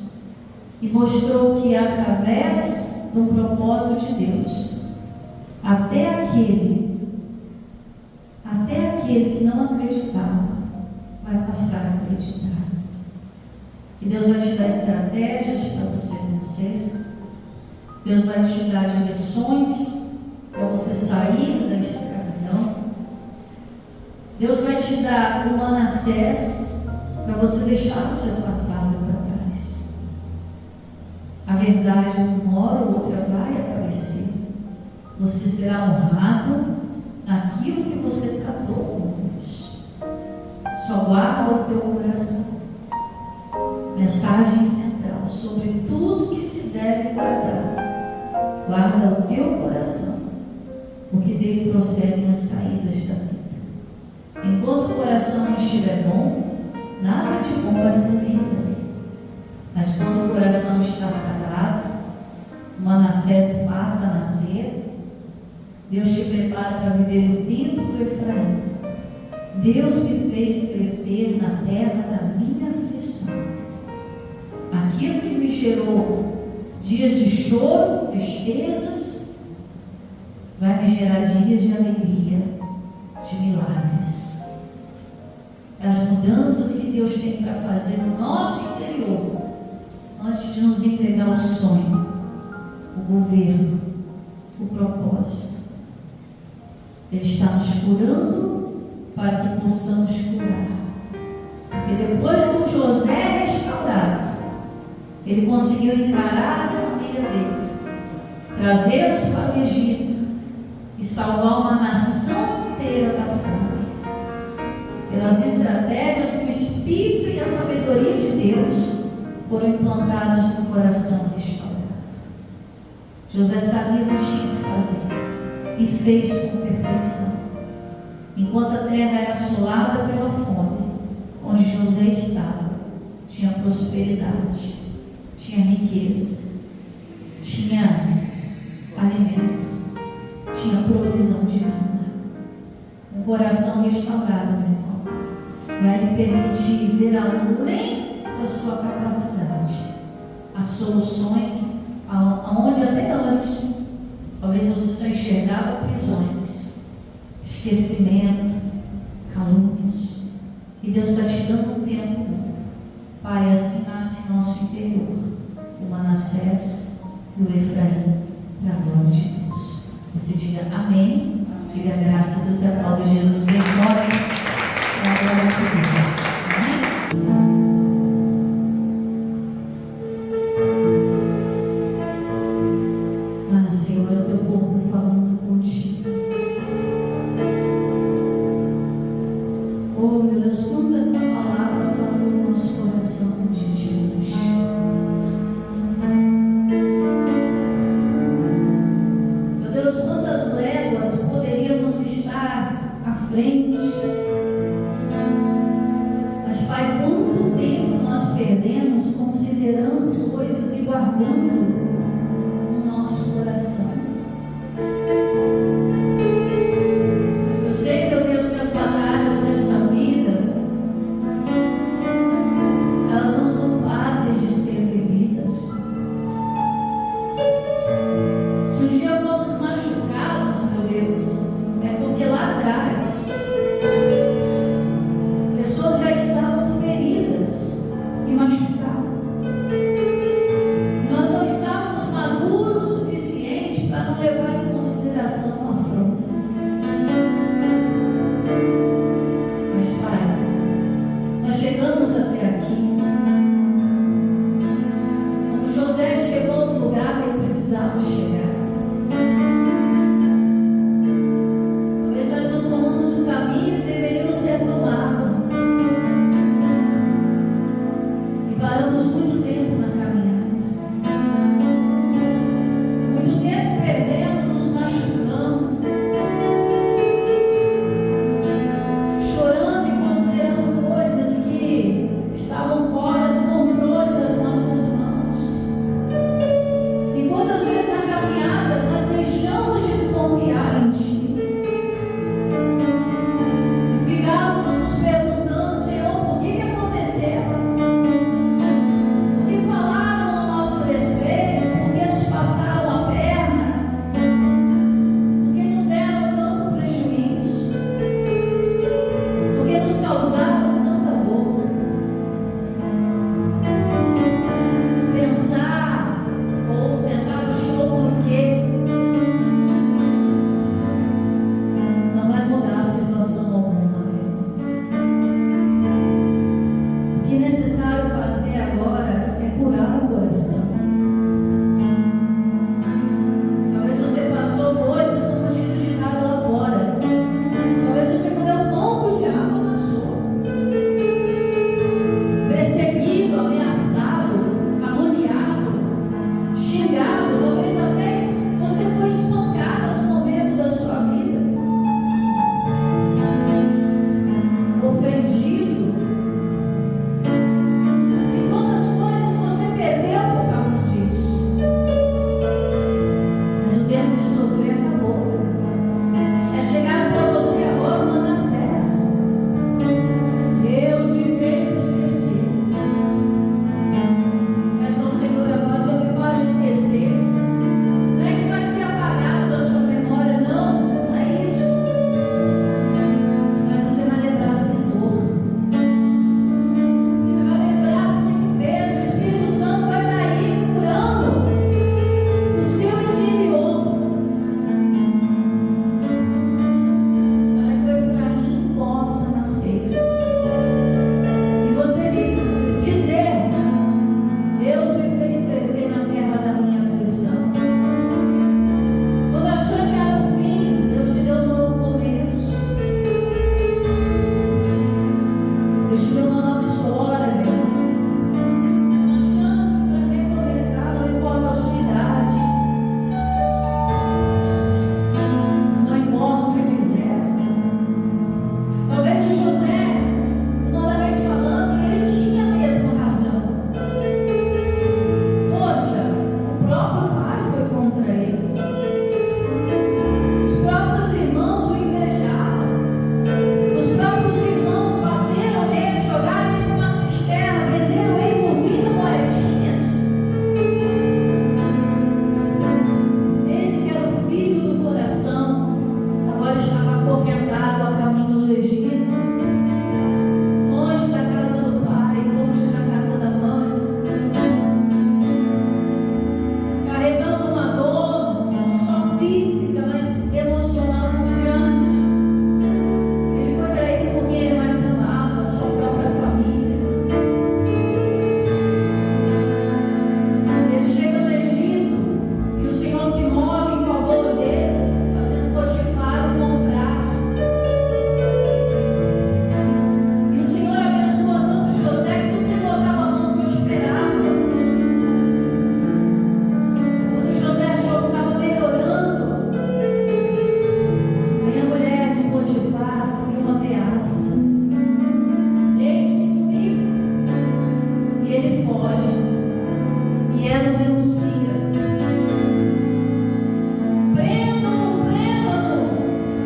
e mostrou que através do propósito de Deus, até aquele que não acreditava vai passar a acreditar. Que Deus vai te dar estratégias para você vencer. Deus vai te dar direções para você sair da escravidão. Deus vai te dar o Manassés para você deixar o seu passado para trás. A verdade, uma hora ou outra, vai aparecer. Você será honrado naquilo que você tratou com Deus. Só guarda o teu coração. Mensagem central sobre tudo que se deve guardar. Guarda o teu coração, porque dele procedem as saídas da vida. Enquanto o coração não estiver bom, nada de bom vai fluir da vida. Mas quando o coração está sarado, Manassés passa a nascer, Deus te prepara para viver no tempo do Efraim. Deus me fez crescer na terra da minha aflição. Aquilo que me gerou dias de choro, tristezas, vai me gerar dias de alegria, de milagres. As mudanças que Deus tem para fazer no nosso interior, antes de nos entregar o sonho, o governo, o propósito. Ele está nos curando para que possamos curar. Porque depois do José restaurado, ele conseguiu encarar a família dele, trazê-los para o Egito e salvar uma nação inteira da fome. Pelas estratégias que o Espírito e a sabedoria de Deus foram implantados no coração restaurado. José sabia o que tinha que fazer e fez com perfeição. Enquanto a terra era assolada pela fome, onde José estava, tinha prosperidade, tinha riqueza, tinha alimento, tinha provisão divina. Um coração restaurado, meu irmão, vai lhe permitir ver além da sua capacidade as soluções aonde até antes talvez você só enxergava prisões, esquecimento, calúnias. E Deus está te dando um tempo novo. Pai, assim nasce nosso interior, o Manassés e o Efraim, para a glória de Deus. Você diga amém, diga graças a Deus e aplauda Jesus bem forte, para a glória de Deus. Amém? Senhor, é o teu povo falando contigo. Oh, meu Deus, quando essa palavra falou no nosso coração no dia de hoje. Meu Deus, quantas léguas poderíamos estar à frente. Mas, Pai, quanto tempo nós perdemos considerando coisas e guardando nosso coração. Eu sei, meu Deus, que as batalhas desta vida, elas não são fáceis de ser vividas. Se um dia fomos machucados, meu Deus, é porque lá atrás pessoas já estavam feridas e machucadas. Não levar em consideração a afronta. Mas, Pai, nós chegamos até aqui. Quando José chegou no lugar que ele precisava chegar, talvez nós não tomamos o caminho que deveríamos ter tomado. E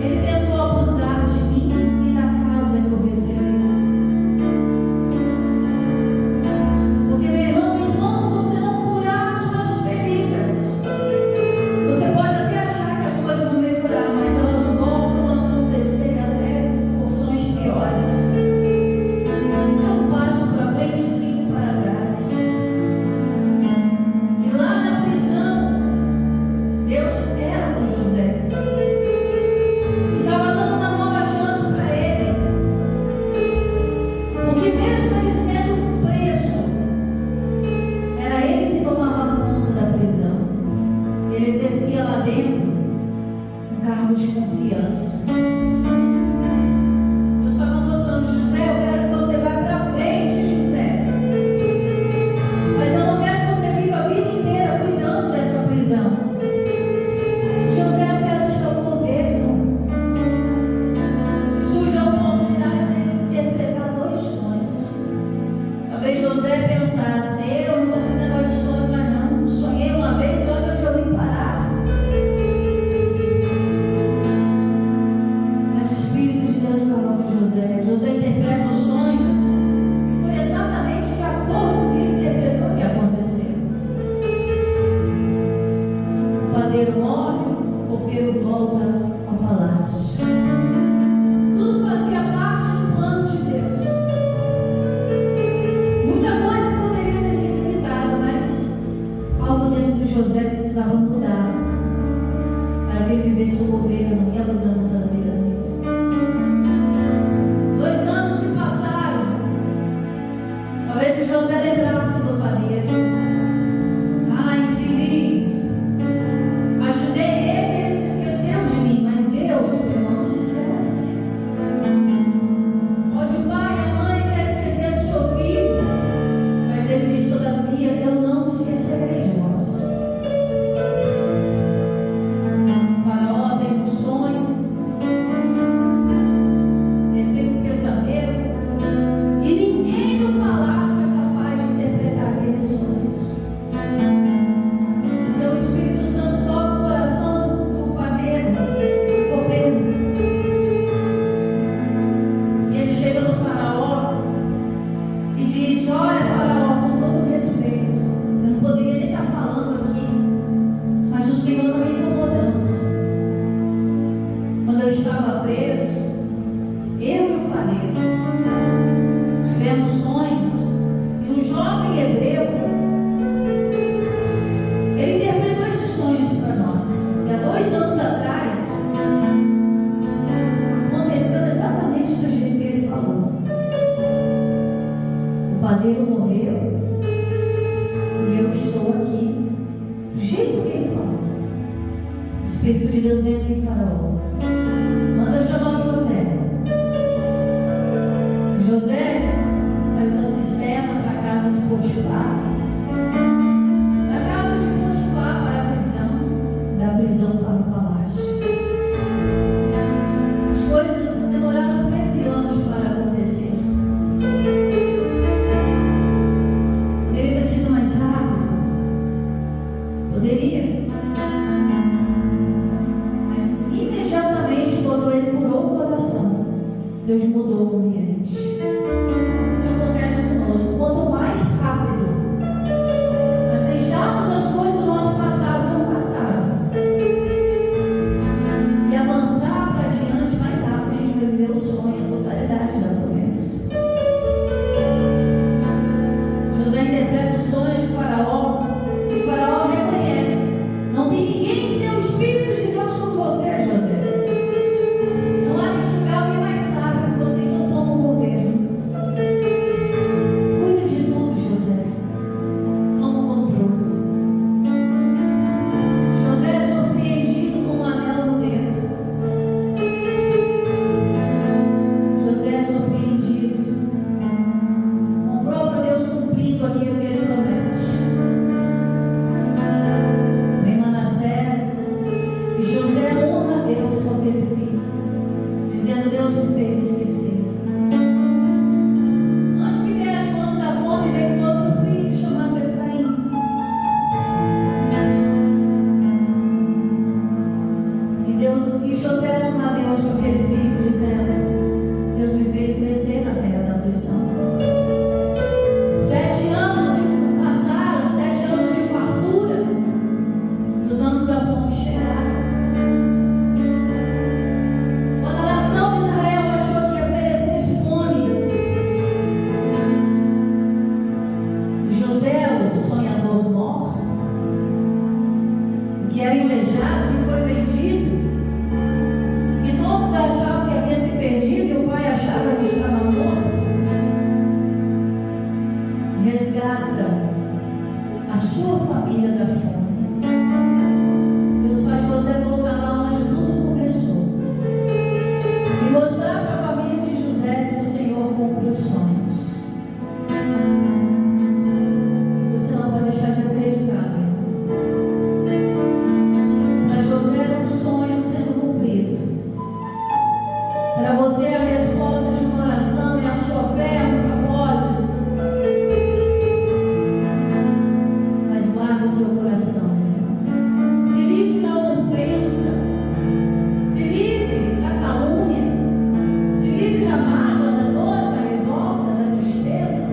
Ele tentou abusar de mim e da casa que eu recebi. Porque, meu irmão, enquanto você não curar suas feridas, você pode até achar que as coisas vão melhorar, mas elas voltam a acontecer até porções piores. Um passo para frente, 5 para trás. E lá na prisão, Deus era com José. E estava dando uma nova chance para ele. Porque mesmo ele sendo preso, era ele que tomava conta da prisão. Ele exercia lá dentro um cargo de confiança. Deus estava mostrando: José, eu quero que você vá para frente, José. Mas eu não quero que você viva a vida inteira cuidando dessa prisão. José, eu quero te dar o governo. Surge a oportunidade de interpretar 2 sonhos. Talvez José pensasse: eu não vou precisar mais de sonho, mas não. Sonhei uma vez, olha onde eu vim parar. Mas o Espírito de Deus falou com José. José interpreta os sonhos e foi exatamente de acordo com o que ele interpretou que aconteceu. O padeiro morre, o copeiro volta ao palácio. Tudo fazia parte do plano de Deus. Muita coisa poderia ter sido evitada, mas algo dentro de José precisava mudar para que ele vivesse o governo e a mudança da vida dele. 2 anos se passaram. Talvez o José lembrasse do padeiro. Ah, infeliz. Ajudei ele e ele se esqueceu de mim. Mas Deus, meu irmão, não se esquece. Pode o pai e a mãe quer esquecer do seu filho, mas ele diz: todavia, eu não me esquecerei de vós. O faraó tem um sonho, ele tem um pesadelo, e ninguém no palácio é capaz de interpretar aqueles sonhos. Então o Espírito Santo toca o coração do padeiro, do copeiro, e ele chega no faraó e diz: olha, faraó, com todo respeito, eu não poderia nem estar falando aqui, mas o Senhor está me incomodando. Quando eu estava preso, eu e o padeiro tivemos sonhos, e um jovem hebreu, ele interpretou esses sonhos para nós. E há 2 anos atrás aconteceu exatamente do jeito que ele falou. O padeiro morreu e eu estou aqui do jeito que ele falou. O Espírito de Deus entra em Faraó. Manda chamar José. José saiu da cisterna para a casa de Potifar. Da casa de Potifar para a prisão, da prisão para o palácio. As coisas demoraram 13 anos para acontecer. Poderia ter sido mais rápido? Poderia. Mas imediatamente foi vendido, e todos achavam que havia se perdido, e o pai achava que estava morto. Resgata a sua família da fome. Deus faz José voltar lá onde tudo começou e mostrar para a família de José que o Senhor cumpre os sonhos. Você não pode deixar de acreditar. Para José era um sonho sendo cumprido. Para você a resposta de uma oração e a sua fé é um propósito. Seu coração, se livre da ofensa, se livre da calúnia, se livre da mágoa, da dor, da revolta, da tristeza,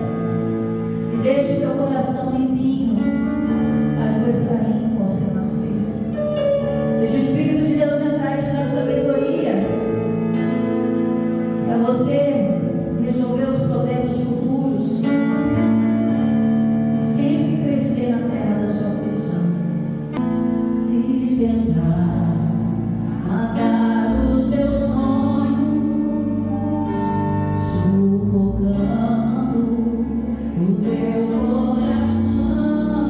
e deixe teu coração limpinho para o Efraim possa nascer. Deixe o Espírito de Deus entrar e te dar sabedoria para você resolver os problemas futuros, sempre crescer na terra da sua aflição. Se tentar matar os teus sonhos, sufocando o teu coração,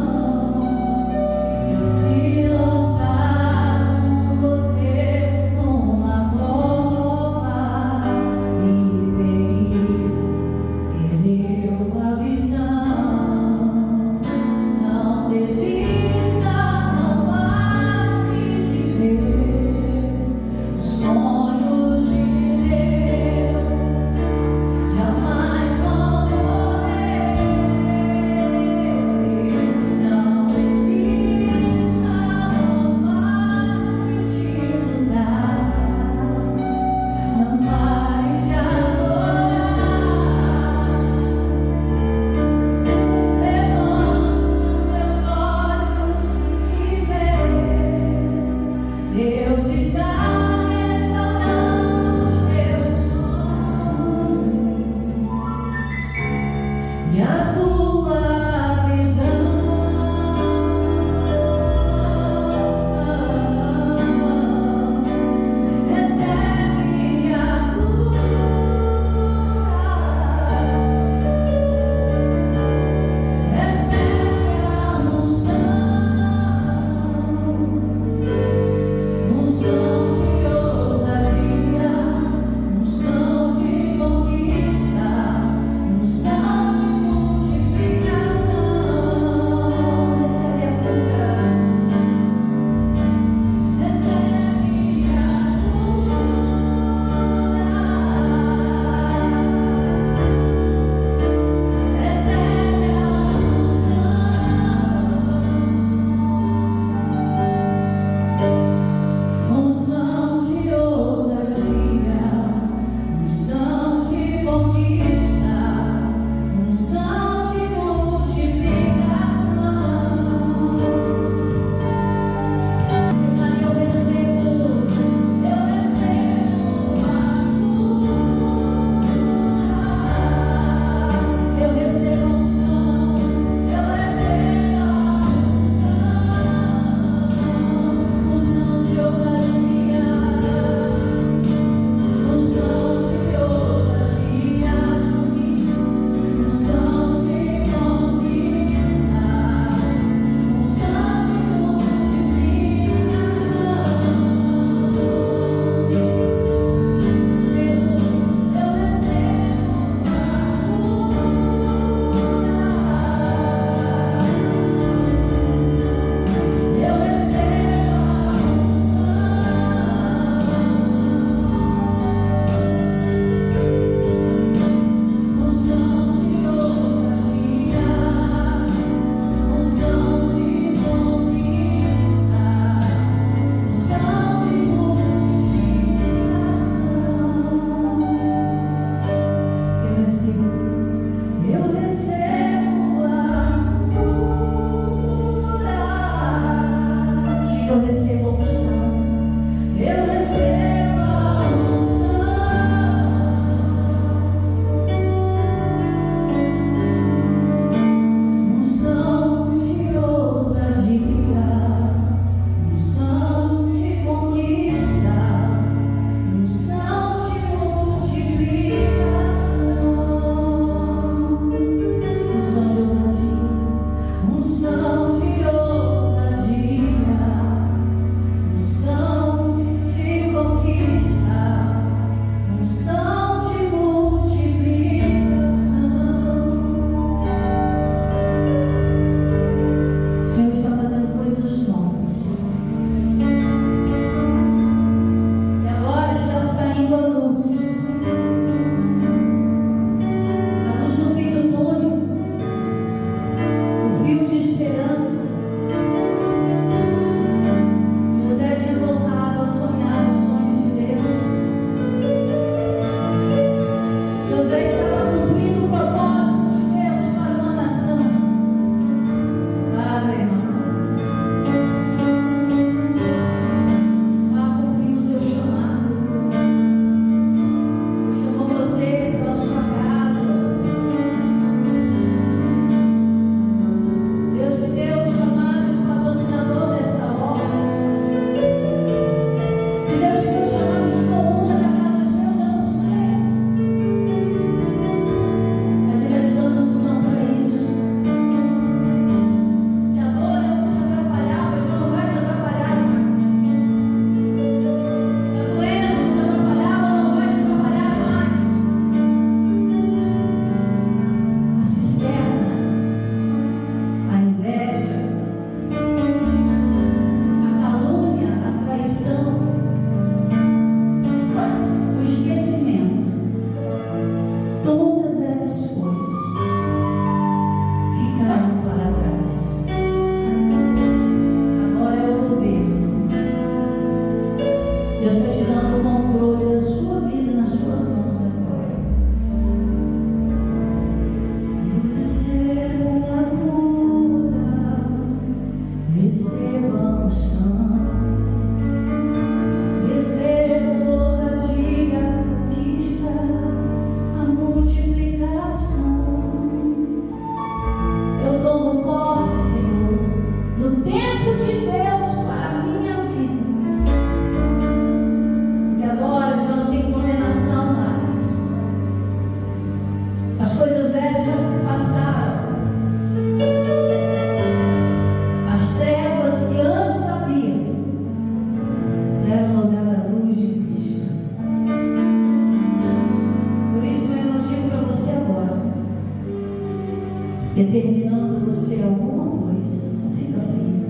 você alguma coisa, só fica firme.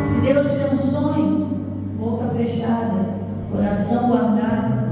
Se Deus te deu um sonho, boca fechada, coração guardado,